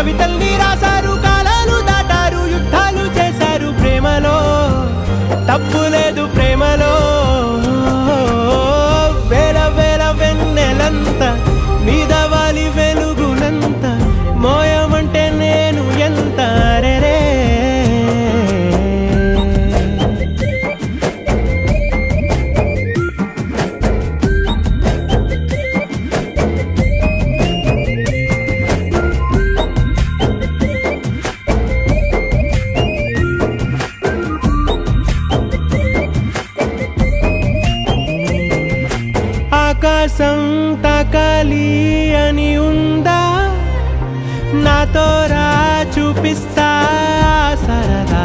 కవితల్ని రాశారు, కాలాలు దాటారు, యుద్ధాలు చేశారు ప్రేమలో, తప్పు లేదు ప్రేమలో. వేల వేల వెన్నెలంత మీద వాలి వెలుగునంత మోయమంటే నేను ఎంత రే. ఆకాశం తాకాలి అని ఉందా, నాతో రా చూపిస్తా సరదా.